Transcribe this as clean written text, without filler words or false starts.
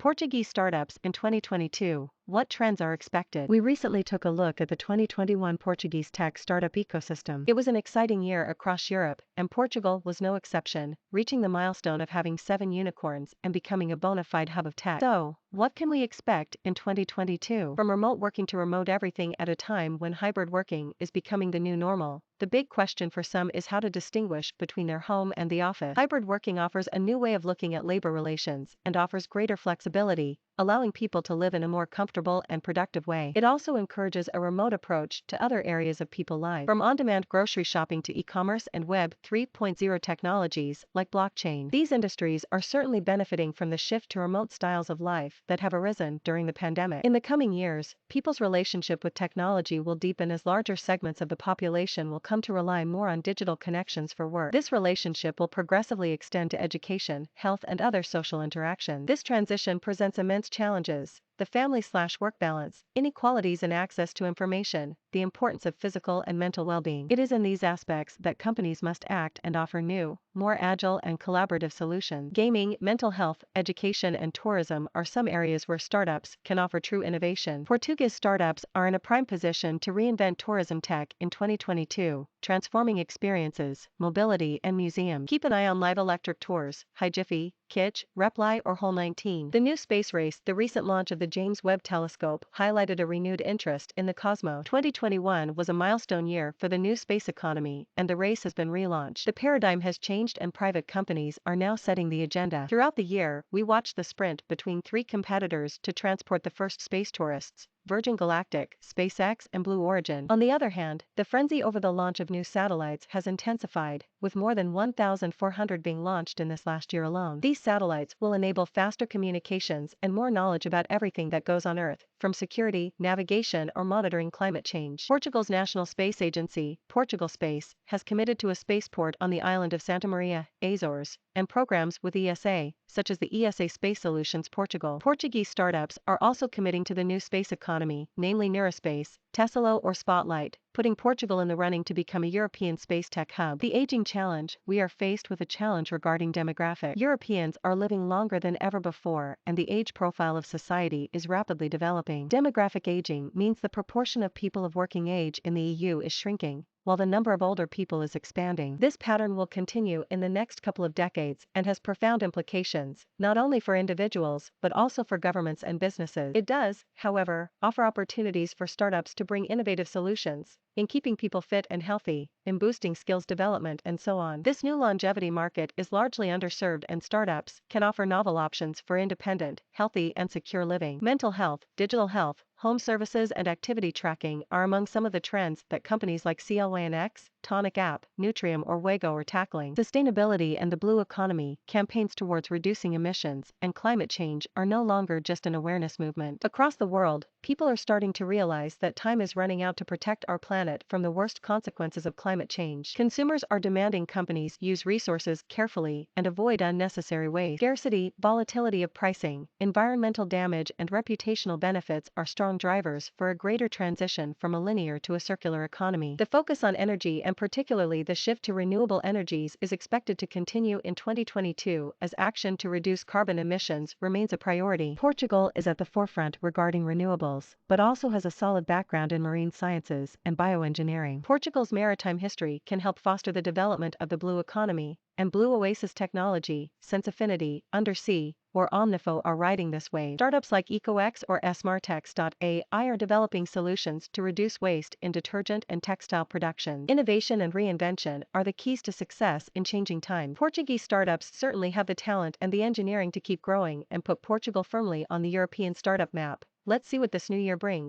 Portuguese startups in 2022, what trends are expected? We recently took a look at the 2021 Portuguese tech startup ecosystem. It was an exciting year across Europe, and Portugal was no exception, reaching the milestone of having 7 unicorns and becoming a bona fide hub of tech. So, what can we expect in 2022? From remote working to remote everything at a time when hybrid working is becoming the new normal, the big question for some is how to distinguish between their home and the office. Hybrid working offers a new way of looking at labor relations and offers greater flexibility, allowing people to live in a more comfortable and productive way. It also encourages a remote approach to other areas of people's lives, from on-demand grocery shopping to e-commerce and Web 3.0 technologies like blockchain. These industries are certainly benefiting from the shift to remote styles of life that have arisen during the pandemic. In the coming years, people's relationship with technology will deepen as larger segments of the population will come to rely more on digital connections for work. This relationship will progressively extend to education, health, and other social interaction. This transition presents immense challenges: the family/work balance, inequalities in access to information, the importance of physical and mental well-being. It is in these aspects that companies must act and offer new, more agile and collaborative solutions. Gaming, mental health, education, and tourism are some areas where startups can offer true innovation. Portuguese startups are in a prime position to reinvent tourism tech in 2022, transforming experiences, mobility, and museums. Keep an eye on live electric tours, Jiffy, Kitsch, Replai, or Hole 19. The new space race, the recent launch of the James Webb telescope, highlighted a renewed interest in the cosmos. 2021 was a milestone year for the new space economy, and the race has been relaunched. The paradigm has changed and private companies are now setting the agenda. Throughout the year, we watched the sprint between 3 competitors to transport the first space tourists: Virgin Galactic, SpaceX, and Blue Origin. On the other hand, the frenzy over the launch of new satellites has intensified, with more than 1,400 being launched in this last year alone. These satellites will enable faster communications and more knowledge about everything that goes on Earth, from security, navigation, or monitoring climate change. Portugal's national space agency, Portugal Space, has committed to a spaceport on the island of Santa Maria, Azores, and programs with ESA, such as the ESA Space Solutions Portugal. Portuguese startups are also committing to the new space economy, namely Neurospace, Tesla, or Spotlight, putting Portugal in the running to become a European space tech hub. The aging challenge: we are faced with a challenge regarding demographics. Europeans are living longer than ever before, and the age profile of society is rapidly developing. Demographic aging means the proportion of people of working age in the EU is shrinking, while the number of older people is expanding. This pattern will continue in the next couple of decades and has profound implications, not only for individuals but also for governments and businesses. It does, however, offer opportunities for startups to bring innovative solutions in keeping people fit and healthy, in boosting skills development, and so on. This new longevity market is largely underserved, and startups can offer novel options for independent, healthy, and secure living. Mental health, digital health, home services, and activity tracking are among some of the trends that companies like CLYNX, Tonic App, Nutrium, or Wago are tackling. Sustainability and the blue economy, campaigns towards reducing emissions, and climate change are no longer just an awareness movement. Across the world, people are starting to realize that time is running out to protect our planet from the worst consequences of climate change. Consumers are demanding companies use resources carefully and avoid unnecessary waste. Scarcity, volatility of pricing, environmental damage, and reputational benefits are strong drivers for a greater transition from a linear to a circular economy. The focus on energy, and particularly the shift to renewable energies, is expected to continue in 2022 as action to reduce carbon emissions remains a priority. Portugal is at the forefront regarding renewables, but also has a solid background in marine sciences and bioengineering. Portugal's maritime history can help foster the development of the blue economy, and Blue Oasis technology, Sense Affinity, Undersea, or Omnifo are riding this wave. Startups like EcoX or Smartex.ai are developing solutions to reduce waste in detergent and textile production. Innovation and reinvention are the keys to success in changing times. Portuguese startups certainly have the talent and the engineering to keep growing and put Portugal firmly on the European startup map. Let's see what this new year brings.